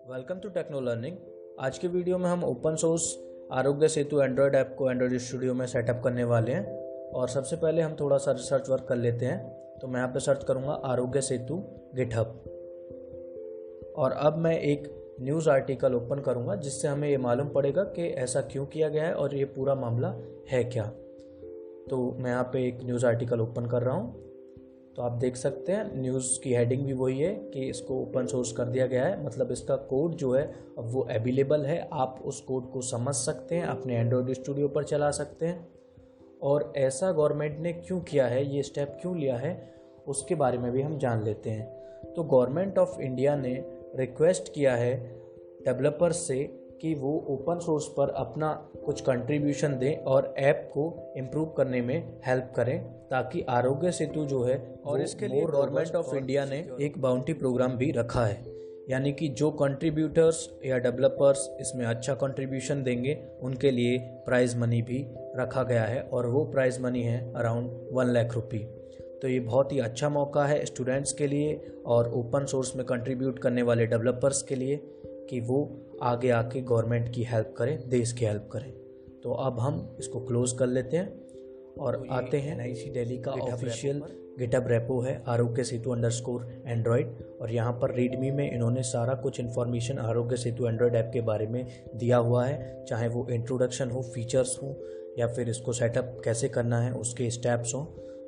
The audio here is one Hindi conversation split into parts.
Welcome to techno learning. आज के वीडियो में हम open source Aarogya Setu Android app को एंड्रॉयड स्टूडियो में सेटअप करने वाले हैं। और सबसे पहले हम थोड़ा सा रिसर्च वर्क कर लेते हैं। तो मैं यहाँ पे सर्च करूँगा आरोग्य सेतु गिटहब, और अब मैं एक न्यूज़ आर्टिकल ओपन करूँगा जिससे हमें ये मालूम पड़ेगा कि ऐसा क्यों किया गया है और ये पूरा मामला है क्या। तो मैं यहाँ पे एक न्यूज़ आर्टिकल ओपन कर रहा हूँ। तो आप देख सकते हैं न्यूज़ की हेडिंग भी वही है कि इसको ओपन सोर्स कर दिया गया है, मतलब इसका कोड जो है अब वो अवेलेबल है। आप उस कोड को समझ सकते हैं, अपने एंड्रॉयड स्टूडियो पर चला सकते हैं। और ऐसा गवर्नमेंट ने क्यों किया है, ये स्टेप क्यों लिया है, उसके बारे में भी हम जान लेते हैं। तो गवर्नमेंट ऑफ इंडिया ने रिक्वेस्ट किया है डेवलपर्स से कि वो ओपन सोर्स पर अपना कुछ कंट्रीब्यूशन दें और ऐप को इम्प्रूव करने में हेल्प करें, ताकि आरोग्य सेतु जो है, और इसके लिए गवर्नमेंट ऑफ इंडिया ने एक बाउंटी प्रोग्राम भी रखा है। यानी कि जो कंट्रीब्यूटर्स या डेवलपर्स इसमें अच्छा कंट्रीब्यूशन देंगे उनके लिए प्राइज़ मनी भी रखा गया है, और वो प्राइज़ मनी है अराउंड 1 लाख रुपी। तो ये बहुत ही अच्छा मौका है स्टूडेंट्स के लिए और ओपन सोर्स में कंट्रीब्यूट करने वाले डेवलपर्स के लिए कि वो आगे आके गवर्नमेंट की हेल्प करें, देश की हेल्प करें। तो अब हम इसको क्लोज कर लेते हैं और आते हैं NIC दिल्ली का ऑफिशियल गिटहब रेपो है आरोग्य सेतु _एंड्रॉयड। और यहाँ पर रीडमी में इन्होंने सारा कुछ information Aarogya Setu Android app के बारे में दिया हुआ है, चाहे वो इंट्रोडक्शन हो, फीचर्स हो, या फिर इसको सेटअप कैसे करना है उसके स्टेप्स हों।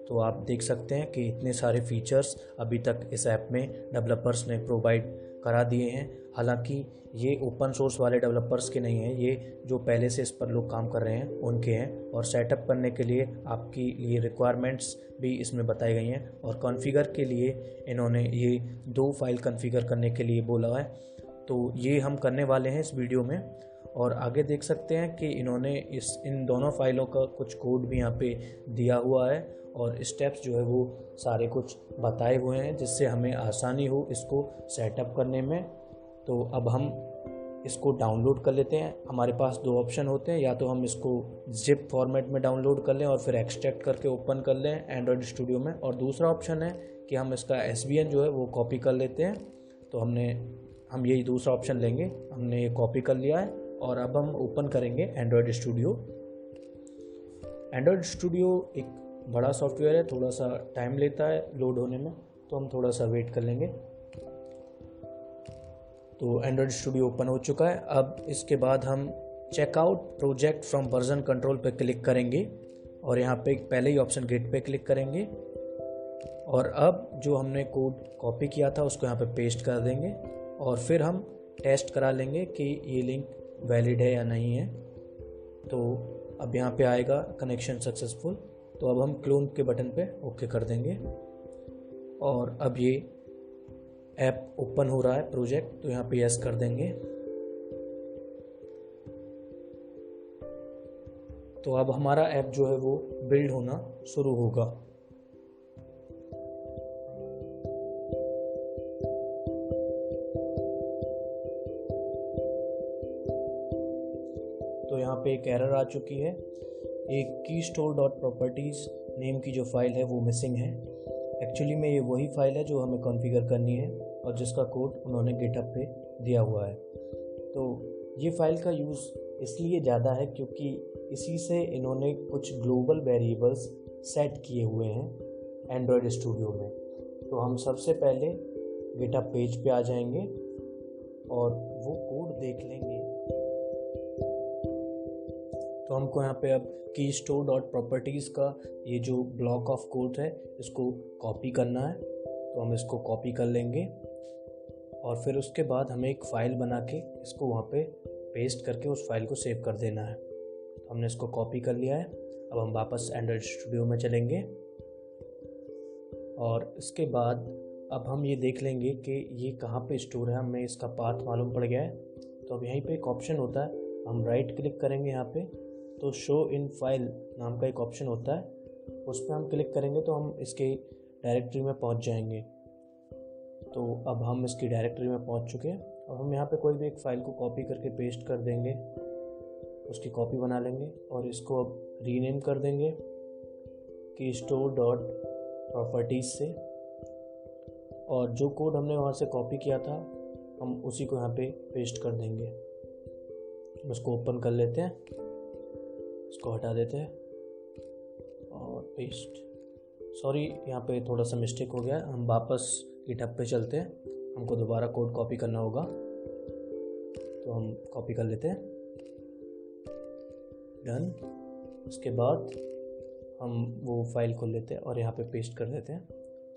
तो आप देख सकते हैं कि इतने सारे फीचर्स अभी तक इस ऐप में डेवलपर्स ने प्रोवाइड करा दिए हैं। हालांकि ये ओपन सोर्स वाले डेवलपर्स के नहीं हैं, ये जो पहले से इस पर लोग काम कर रहे हैं उनके हैं। और सेटअप करने के लिए आपकी लिए रिक्वायरमेंट्स भी इसमें बताई गई हैं, और कॉन्फ़िगर के लिए इन्होंने ये 2 फाइल कॉन्फ़िगर करने के लिए बोला है। तो ये हम करने वाले हैं इस वीडियो में। और आगे देख सकते हैं कि इन्होंने इन दोनों फाइलों का कुछ कोड भी यहाँ पे दिया हुआ है, और स्टेप्स जो है वो सारे कुछ बताए हुए हैं जिससे हमें आसानी हो इसको सेटअप करने में। तो अब हम इसको डाउनलोड कर लेते हैं। हमारे पास 2 ऑप्शन होते हैं, या तो हम इसको जिप फॉर्मेट में डाउनलोड कर लें और फिर एक्सट्रैक्ट करके ओपन कर लें एंड्रॉयड स्टूडियो में, और दूसरा ऑप्शन है कि हम इसका SVN जो है वो कॉपी कर लेते हैं। तो हम यही दूसरा ऑप्शन लेंगे। हमने ये कॉपी कर लिया है और अब हम ओपन करेंगे एंड्रॉयड स्टूडियो। एंड्रॉयड स्टूडियो एक बड़ा सॉफ्टवेयर है, थोड़ा सा टाइम लेता है लोड होने में, तो हम थोड़ा सा वेट कर लेंगे। तो एंड्रॉयड स्टूडियो ओपन हो चुका है। अब इसके बाद हम checkout project from version control पे क्लिक करेंगे, और यहाँ पे पहले ही ऑप्शन गेट पे क्लिक करेंगे। और अब जो हमने कोड कॉपी किया था उसको यहाँ पे पेस्ट कर देंगे, और फिर हम टेस्ट करा लेंगे कि ये लिंक वैलिड है या नहीं है। तो अब यहाँ पे आएगा कनेक्शन सक्सेसफुल। तो अब हम क्लोन के बटन पे ओके कर देंगे, और अब ये ऐप ओपन हो रहा है प्रोजेक्ट, तो यहाँ पे यस कर देंगे। तो अब हमारा ऐप जो है वो बिल्ड होना शुरू होगा। तो यहाँ पे एक एरर आ चुकी है, एक keystore.properties नेम की जो फाइल है वो मिसिंग है। एक्चुअली में ये वही फाइल है जो हमें कॉन्फ़िगर करनी है और जिसका कोड उन्होंने गिटहब पे दिया हुआ है। तो ये फाइल का यूज़ इसलिए ज़्यादा है क्योंकि इसी से इन्होंने कुछ ग्लोबल वेरिएबल्स सेट किए हुए हैं एंड्रॉयड स्टूडियो में। तो हम सबसे पहले गिटहब पेज पे आ जाएंगे और वो कोड देख लेंगे। तो हमको यहाँ पे अब keystore.properties का ये जो ब्लॉक ऑफ कोड है इसको कॉपी करना है। तो हम इसको कॉपी कर लेंगे, और फिर उसके बाद हमें एक फ़ाइल बना के इसको वहाँ पे पेस्ट करके उस फाइल को सेव कर देना है। तो हमने इसको कॉपी कर लिया है। अब हम वापस एंड्रॉयड स्टूडियो में चलेंगे, और इसके बाद अब हम ये देख लेंगे कि ये कहाँ पे स्टोर है। हमें इसका पाथ मालूम पड़ गया है। तो अब यहीं पे एक ऑप्शन होता है, हम राइट क्लिक करेंगे यहाँ पे, तो शो इन फाइल नाम का एक ऑप्शन होता है, उस पर हम क्लिक करेंगे तो हम इसके डायरेक्टरी में पहुँच जाएंगे। तो अब हम इसकी डायरेक्टरी में पहुँच चुके हैं। अब हम यहाँ पे कोई भी एक फ़ाइल को कॉपी करके पेस्ट कर देंगे, उसकी कॉपी बना लेंगे और इसको अब रीनेम कर देंगे keystore.properties से। और जो कोड हमने वहाँ से कॉपी किया था हम उसी को यहाँ पे पेस्ट कर देंगे। इसको ओपन कर लेते हैं, इसको हटा देते हैं और पेस्ट। सॉरी, यहाँ पे थोड़ा सा मिस्टेक हो गया। हम वापस गिटहब पे चलते हैं, हमको दोबारा कोड कॉपी करना होगा, तो हम कॉपी कर लेते हैं। डन। उसके बाद हम वो फाइल खोल लेते हैं और यहाँ पे पेस्ट कर देते हैं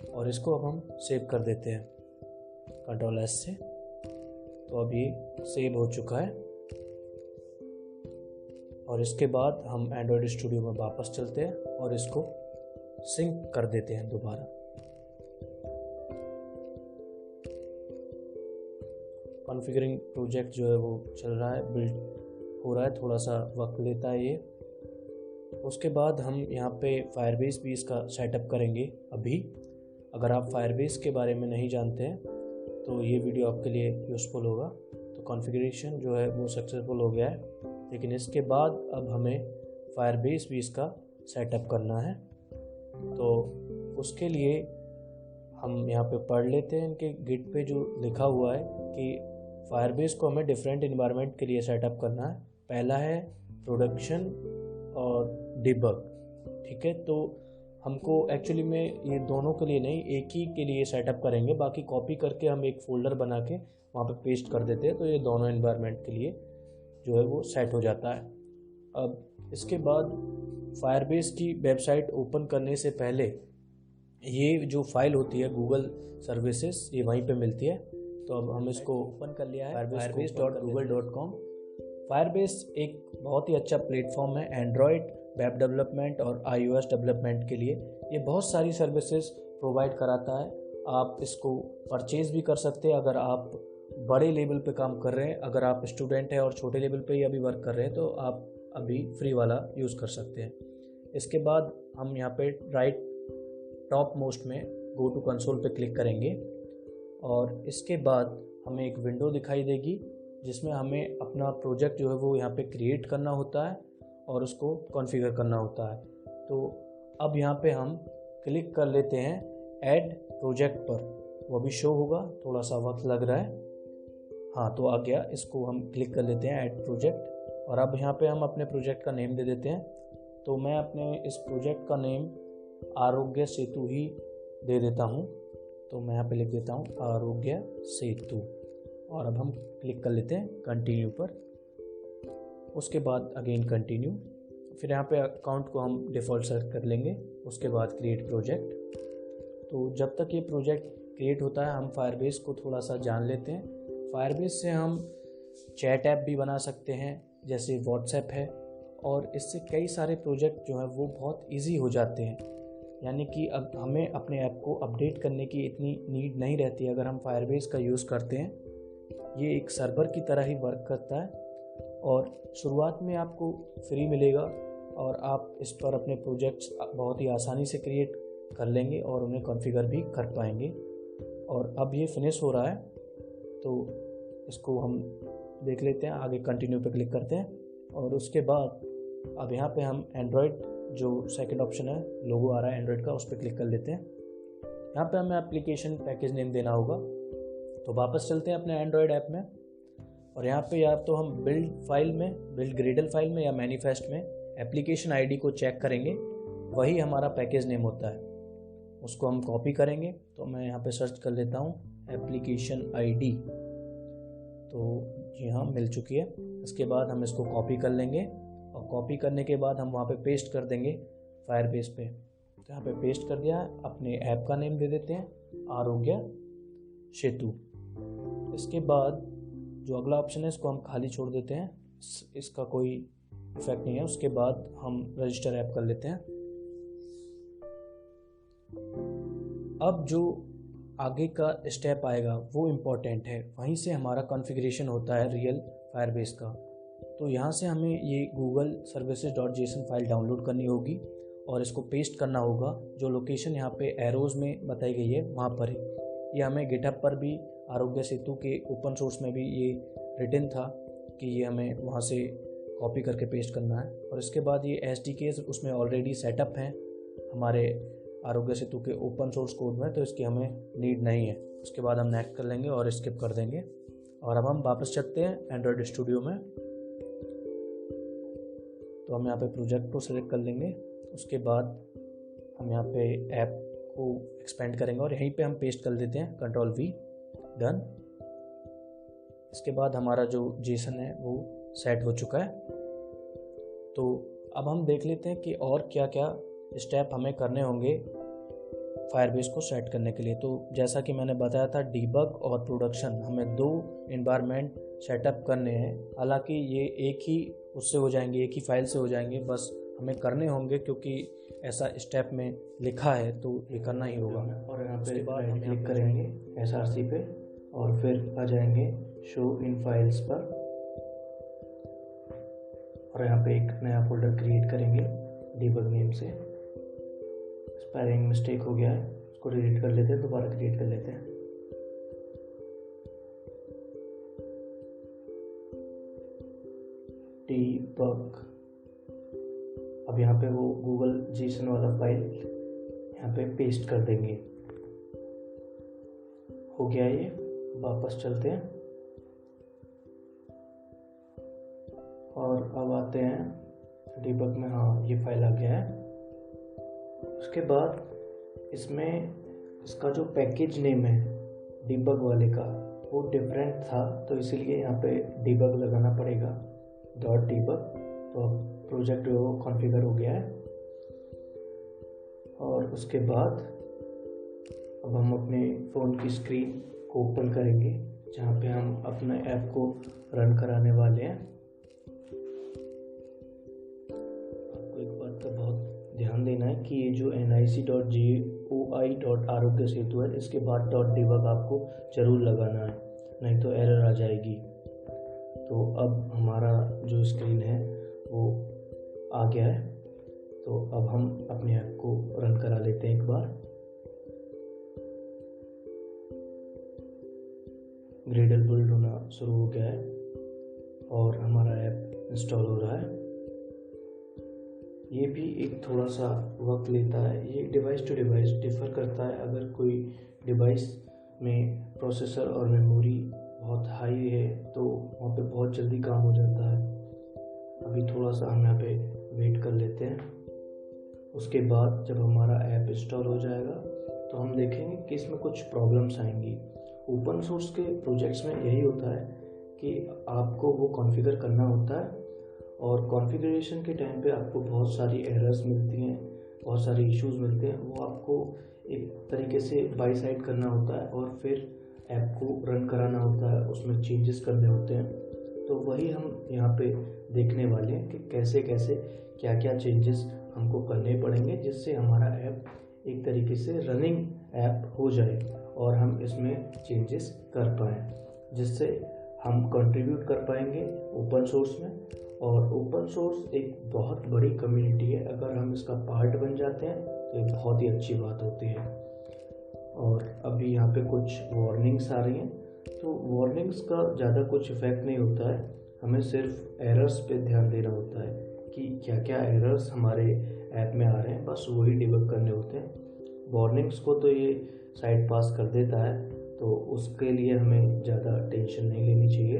और इसको अब हम सेव कर देते हैं Ctrl+S से। तो अब ये सेव हो चुका है और इसके बाद हम एंड्रॉयड स्टूडियो में वापस चलते हैं और इसको सिंक कर देते हैं दोबारा। कॉन्फ़िगरिंग प्रोजेक्ट जो है वो चल रहा है, बिल्ड हो रहा है, थोड़ा सा वक्त लेता है ये। उसके बाद हम यहाँ पे फायरबेस भी इसका सेटअप करेंगे अभी। अगर आप फायरबेस के बारे में नहीं जानते हैं तो ये वीडियो आपके लिए यूज़फुल होगा। तो कॉन्फ़िगरेशन जो है वो सक्सेसफुल हो गया है, लेकिन इसके बाद अब हमें फायरबेस भी इसका सेटअप करना है। तो उसके लिए हम यहाँ पे पढ़ लेते हैं इनके गिट पे जो लिखा हुआ है कि फायरबेस को हमें डिफरेंट इन्वायरमेंट के लिए सेटअप करना है। पहला है प्रोडक्शन और डिबग, ठीक है। तो हमको एक्चुअली में ये दोनों के लिए नहीं, एक ही के लिए सेटअप करेंगे, बाकी कॉपी करके हम एक फ़ोल्डर बना के वहाँ पे पेस्ट कर देते हैं। तो ये दोनों इन्वायरमेंट के लिए जो है वो सेट हो जाता है। अब इसके बाद फायरबेस की वेबसाइट ओपन करने से पहले ये जो फाइल होती है गूगल सर्विसेज, ये वहीं पे मिलती है। तो अब हम इसको ओपन कर लिया है, firebase.google.com। फायरबेस एक बहुत ही अच्छा प्लेटफॉर्म है एंड्रॉयड वेब डेवलपमेंट और iOS डेवलपमेंट के लिए। ये बहुत सारी सर्विसेज प्रोवाइड कराता है। आप इसको परचेज़ भी कर सकते हैं अगर आप बड़े लेवल पे काम कर रहे हैं। अगर आप स्टूडेंट हैं और छोटे लेवल पे ही अभी वर्क कर रहे हैं तो आप अभी फ्री वाला यूज़ कर सकते हैं। इसके बाद हम यहाँ पे राइट टॉप मोस्ट में गो टू कंसोल पे क्लिक करेंगे और इसके बाद हमें एक विंडो दिखाई देगी जिसमें हमें अपना प्रोजेक्ट जो है वो यहाँ पे क्रिएट करना होता है और उसको कॉन्फ़िगर करना होता है। तो अब यहाँ पे हम क्लिक कर लेते हैं ऐड प्रोजेक्ट पर, वो भी शो होगा, थोड़ा सा वक्त लग रहा है। हाँ, तो आ गया। इसको हम क्लिक कर लेते हैं ऐड प्रोजेक्ट और अब यहाँ पे हम अपने प्रोजेक्ट का नेम दे देते हैं। तो मैं अपने इस प्रोजेक्ट का नेम आरोग्य सेतु ही दे देता हूँ। तो मैं यहाँ पे लिख देता हूँ आरोग्य सेतु और अब हम क्लिक कर लेते हैं कंटिन्यू पर। उसके बाद अगेन कंटिन्यू, फिर यहाँ पे अकाउंट को हम डिफ़ॉल्ट सेलेक्ट कर लेंगे। उसके बाद क्रिएट प्रोजेक्ट। तो जब तक ये प्रोजेक्ट क्रिएट होता है हम फायरबेस को थोड़ा सा जान लेते हैं। फायरबेस से हम चैट ऐप भी बना सकते हैं जैसे व्हाट्सएप है, और इससे कई सारे प्रोजेक्ट जो हैं वो बहुत ईजी हो जाते हैं। यानी कि अब हमें अपने ऐप को अपडेट करने की इतनी नीड नहीं रहती अगर हम फायरबेस का यूज़ करते हैं। ये एक सर्वर की तरह ही वर्क करता है और शुरुआत में आपको फ्री मिलेगा और आप इस पर अपने प्रोजेक्ट्स बहुत ही आसानी से क्रिएट कर लेंगे और उन्हें कॉन्फ़िगर भी कर पाएंगे। और अब ये फिनिश हो रहा है तो इसको हम देख लेते हैं, आगे कंटिन्यू पे क्लिक करते हैं और उसके बाद अब यहाँ पे हम एंड्रॉयड जो सेकंड ऑप्शन है लोगो आ रहा है एंड्रॉयड का, उस पर क्लिक कर लेते हैं। यहाँ पे हमें एप्लीकेशन पैकेज नेम देना होगा। तो वापस चलते हैं अपने एंड्रॉयड ऐप में और यहाँ पे या तो हम बिल्ड फाइल में, बिल्ड ग्रेडल फाइल में या मैनिफेस्ट में एप्लीकेशन आईडी को चेक करेंगे, वही हमारा पैकेज नेम होता है। उसको हम कॉपी करेंगे। तो मैं यहाँ पे सर्च कर लेता हूँ एप्लीकेशन आईडी, तो जी हाँ मिल चुकी है। इसके बाद हम इसको कॉपी कर लेंगे और कॉपी करने के बाद हम वहाँ पे पेस्ट कर देंगे फायरबेस पे। तो यहाँ पे पेस्ट कर दिया। अपने ऐप का नेम दे देते हैं आरोग्य सेतु। इसके बाद जो अगला ऑप्शन है इसको हम खाली छोड़ देते हैं, इसका कोई इफेक्ट नहीं है। उसके बाद हम रजिस्टर ऐप कर लेते हैं। अब जो आगे का स्टेप आएगा वो इम्पोर्टेंट है, वहीं से हमारा कॉन्फ़िगरेशन होता है रियल फायरबेस का। तो यहाँ से हमें ये गूगल services.json फाइल डाउनलोड करनी होगी और इसको पेस्ट करना होगा। जो लोकेशन यहाँ पे एरोज़ में बताई गई है वहाँ पर ही। ये हमें गिटहब पर भी आरोग्य सेतु के ओपन सोर्स में भी ये रिटन था कि ये हमें वहाँ से कॉपी करके पेस्ट करना है। और इसके बाद ये SDKs उसमें ऑलरेडी सेटअप हैं हमारे आरोग्य सेतु के ओपन सोर्स कोड में, तो इसकी हमें नीड नहीं है। उसके बाद हम नेक्स्ट कर लेंगे और स्किप कर देंगे। और अब हम वापस चलते हैं एंड्रॉयड स्टूडियो में। तो हम यहाँ पे प्रोजेक्ट को सेलेक्ट कर लेंगे। उसके बाद हम यहाँ पे ऐप को एक्सपेंड करेंगे और यहीं पे हम पेस्ट कर देते हैं Ctrl+V, डन। इसके बाद हमारा जो जेसन है वो सेट हो चुका है। तो अब हम देख लेते हैं कि और क्या क्या स्टेप हमें करने होंगे फायरबेस को सेट करने के लिए। तो जैसा कि मैंने बताया था, डीबग और प्रोडक्शन, हमें 2 एनवायरनमेंट सेटअप करने हैं। हालांकि ये एक ही उससे हो जाएंगे, एक ही फाइल से हो जाएंगे, बस हमें करने होंगे क्योंकि ऐसा स्टेप में लिखा है तो ये करना ही होगा। और यहाँ पे राइट क्लिक करेंगे SRC पे और फिर आ जाएंगे शो इन फाइल्स पर और यहाँ पे एक नया फोल्डर क्रिएट करेंगे डीबग नेम से। स्पेलिंग मिस्टेक हो गया है, उसको डिलीट कर लेते हैं, दोबारा क्रिएट कर लेते हैं। डीबग, अब यहाँ पे वो गूगल जेसन वाला फाइल यहाँ पे पेस्ट कर देंगे। हो गया ये, वापस चलते हैं और अब आते हैं डीबग में। हाँ, ये फाइल आ गया है। उसके बाद इसमें इसका जो पैकेज नेम है डीबग वाले का वो डिफरेंट था, तो इसीलिए यहाँ पे डीबग लगाना पड़ेगा, .debug। तो अब प्रोजेक्ट वो कॉन्फ़िगर हो गया है। और उसके बाद अब हम अपने फ़ोन की स्क्रीन को ओपन करेंगे जहाँ पे हम अपने ऐप को रन कराने वाले हैं। आपको एक बात का बहुत ध्यान देना है कि ये जो nic.goi.arogya-setu है, इसके बाद .debug आपको ज़रूर लगाना है, नहीं तो एरर आ जाएगी। तो अब हमारा जो स्क्रीन है वो आ गया है। तो अब हम अपने ऐप को रन करा लेते हैं एक बार। ग्रेडल बिल्ड होना शुरू हो गया है और हमारा ऐप इंस्टॉल हो रहा है। ये भी एक थोड़ा सा वक्त लेता है, ये डिवाइस टू डिवाइस डिफ़र करता है। अगर कोई डिवाइस में प्रोसेसर और मेमोरी बहुत हाई है तो वहाँ पे बहुत जल्दी काम हो जाता है। अभी थोड़ा सा हम यहाँ पे वेट कर लेते हैं। उसके बाद जब हमारा ऐप इंस्टॉल हो जाएगा तो हम देखेंगे कि इसमें कुछ प्रॉब्लम्स आएंगी। ओपन सोर्स के प्रोजेक्ट्स में यही होता है कि आपको वो कॉन्फ़िगर करना होता है और कॉन्फ़िगरेशन के टाइम पे आपको बहुत सारी एरर्स मिलती हैं, बहुत सारे इश्यूज मिलते हैं। वो आपको एक तरीके से बाई साइड करना होता है और फिर ऐप को रन कराना होता है, उसमें चेंजेस करने होते हैं। तो वही हम यहाँ पे देखने वाले हैं कि कैसे कैसे क्या क्या चेंजेस हमको करने पड़ेंगे जिससे हमारा ऐप एक तरीके से रनिंग ऐप हो जाए और हम इसमें चेंजेस कर पाएँ, जिससे हम कंट्रीब्यूट कर पाएंगे ओपन सोर्स में। और ओपन सोर्स एक बहुत बड़ी कम्युनिटी है, अगर हम इसका पार्ट बन जाते हैं तो ये बहुत ही अच्छी बात होती है। और अभी यहाँ पे कुछ वार्निंग्स आ रही हैं, तो वार्निंग्स का ज़्यादा कुछ इफ़ेक्ट नहीं होता है, हमें सिर्फ एरर्स पे ध्यान देना होता है कि क्या क्या एरर्स हमारे ऐप में आ रहे हैं, बस वही डिबग करने होते हैं। वार्निंग्स को तो ये साइड पास कर देता है, तो उसके लिए हमें ज़्यादा टेंशन नहीं लेनी चाहिए।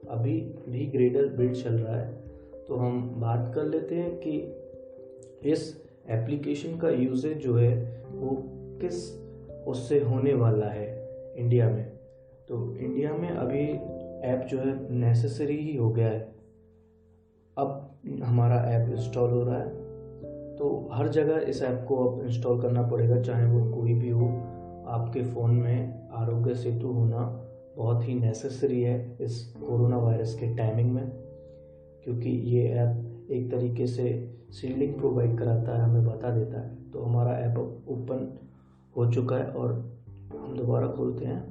अभी भी ग्रेडल बिल्ड चल रहा है, तो हम बात कर लेते हैं कि इस एप्लीकेशन का यूजेज जो है वो किस उससे होने वाला है इंडिया में। तो इंडिया में अभी ऐप जो है नेसेसरी ही हो गया है। अब हमारा ऐप इंस्टॉल हो रहा है, तो हर जगह इस ऐप को अब इंस्टॉल करना पड़ेगा, चाहे वो कोई भी हो। आपके फ़ोन में आरोग्य सेतु होना बहुत ही नेसेसरी है इस कोरोना वायरस के टाइमिंग में, क्योंकि ये ऐप एक तरीके से शील्डिंग प्रोवाइड कराता है, हमें बता देता है। तो हमारा ऐप ओपन हो चुका है और हम दोबारा खोलते हैं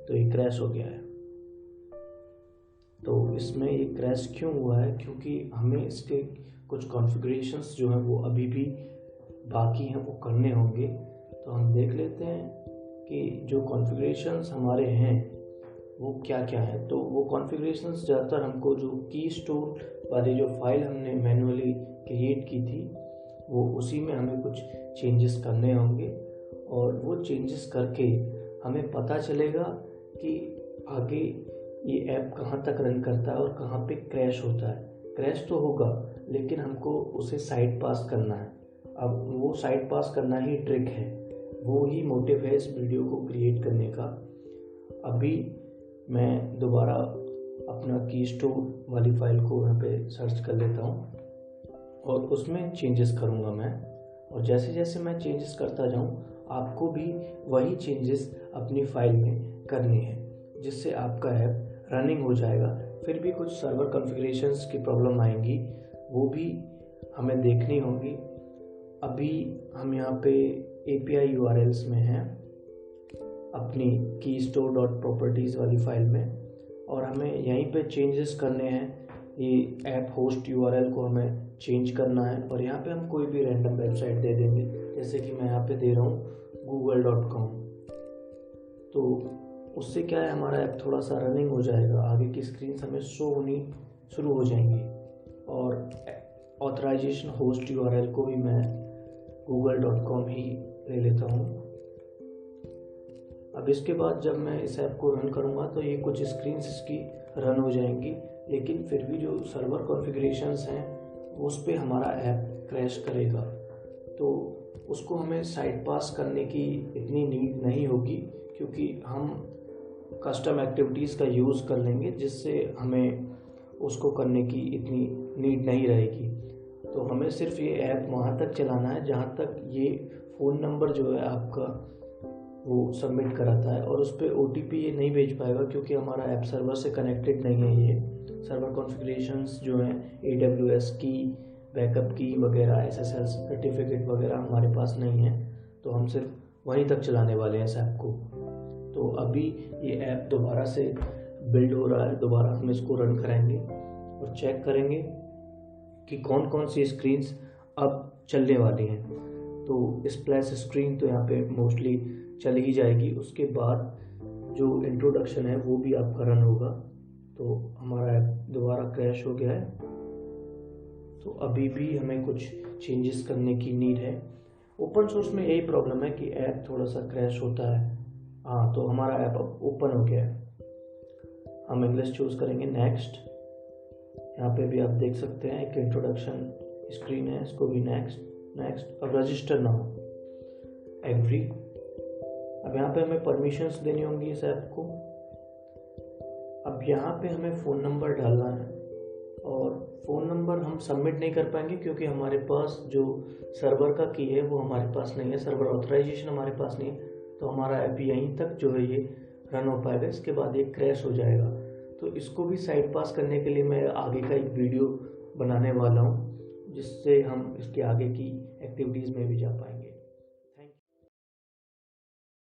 तो ये क्रैश हो गया है। तो इसमें ये क्रैश क्यों हुआ है? क्योंकि हमें इसके कुछ कॉन्फ़िगरेशंस जो हैं वो अभी भी बाकी हैं, वो करने होंगे। तो हम देख लेते हैं कि जो कॉन्फ़िगरेशंस हमारे हैं वो क्या क्या है। तो वो कॉन्फ़िगरेशंस ज़्यादातर हमको जो की स्टोर वाली जो फाइल हमने मैन्युअली क्रिएट की थी वो उसी में हमें कुछ चेंजेस करने होंगे, और वो चेंजेस करके हमें पता चलेगा कि आगे ये ऐप कहाँ तक रन करता है और कहाँ पे क्रैश होता है। क्रैश तो होगा लेकिन हमको उसे साइड पास करना है। अब वो साइड पास करना ही ट्रिक है, वो ही मोटिव है इस वीडियो को क्रिएट करने का। अभी मैं दोबारा अपना की स्टोर वाली फाइल को यहाँ पे सर्च कर लेता हूँ और उसमें चेंजेस करूँगा मैं। और जैसे जैसे मैं चेंजेस करता जाऊँ आपको भी वही चेंजेस अपनी फाइल में करने हैं, जिससे आपका ऐप रनिंग हो जाएगा। फिर भी कुछ सर्वर कॉन्फ़िगरेशंस की प्रॉब्लम आएंगी, वो भी हमें देखनी होगी। अभी हम यहाँ पे API URLs में हैं अपनी keystore.properties वाली फाइल में, और हमें यहीं पे चेंजेस करने हैं। ये ऐप होस्ट URL को हमें चेंज करना है और यहाँ पे हम कोई भी रैंडम वेबसाइट दे देंगे, जैसे कि मैं यहाँ पे दे रहा हूँ google.com। तो उससे क्या है, हमारा ऐप थोड़ा सा रनिंग हो जाएगा, आगे की स्क्रीन हमें शो होनी शुरू हो जाएंगी। और ऑथराइजेशन होस्ट URL को भी मैं google.com ही ले लेता हूँ। अब इसके बाद जब मैं इस ऐप को रन करूँगा तो ये कुछ स्क्रीन्स इसकी रन हो जाएंगी, लेकिन फिर भी जो सर्वर कॉन्फ़िगरेशंस हैं उस पर हमारा ऐप क्रैश करेगा। तो उसको हमें साइड पास करने की इतनी नीड नहीं होगी, क्योंकि हम कस्टम एक्टिविटीज़ का यूज़ कर लेंगे, जिससे हमें उसको करने की इतनी नीड नहीं रहेगी। तो हमें सिर्फ ये ऐप वहाँ तक चलाना है जहाँ तक ये फ़ोन नंबर जो है आपका वो सबमिट कराता है, और उस पर OTP ये नहीं भेज पाएगा क्योंकि हमारा ऐप सर्वर से कनेक्टेड नहीं है। ये सर्वर कॉन्फ़िगरेशंस जो हैं AWS की बैकअप की वगैरह SSL सर्टिफिकेट वगैरह हमारे पास नहीं है, तो हम सिर्फ वहीं तक चलाने वाले हैं इस ऐप को। तो अभी ये ऐप दोबारा से बिल्ड हो रहा है, दोबारा हम इसको रन कराएंगे और चेक करेंगे कि कौन कौन सी स्क्रीन्स अब चलने वाली हैं। तो स्प्लैश स्क्रीन तो यहाँ पे मोस्टली चल ही जाएगी, उसके बाद जो इंट्रोडक्शन है वो भी आपका रन होगा। तो हमारा ऐप दोबारा क्रैश हो गया है, तो अभी भी हमें कुछ चेंजेस करने की नीड है। ओपन सोर्स में यही प्रॉब्लम है कि ऐप थोड़ा सा क्रैश होता है। हाँ, तो हमारा ऐप अब ओपन हो गया है। हम इंग्लिश चूज़ करेंगे, नेक्स्ट। यहाँ पे भी आप देख सकते हैं एक इंट्रोडक्शन स्क्रीन है, इसको भी नेक्स्ट। अब रजिस्टर नाउ, एग्री। अब यहाँ पे हमें परमिशंस देनी होंगी इस ऐप को। अब यहाँ पे हमें फ़ोन नंबर डालना है, और फ़ोन नंबर हम सबमिट नहीं कर पाएंगे क्योंकि हमारे पास जो सर्वर का की है वो हमारे पास नहीं है, सर्वर ऑथराइजेशन हमारे पास नहीं है। तो हमारा ऐप यहीं तक जो है ये रन हो पाएगा, इसके बाद ये क्रैश हो जाएगा। तो इसको भी साइड पास करने के लिए मैं आगे का एक वीडियो बनाने वाला हूँ, जिससे हम इसके आगे की एक्टिविटीज़ में भी जा पाएंगे।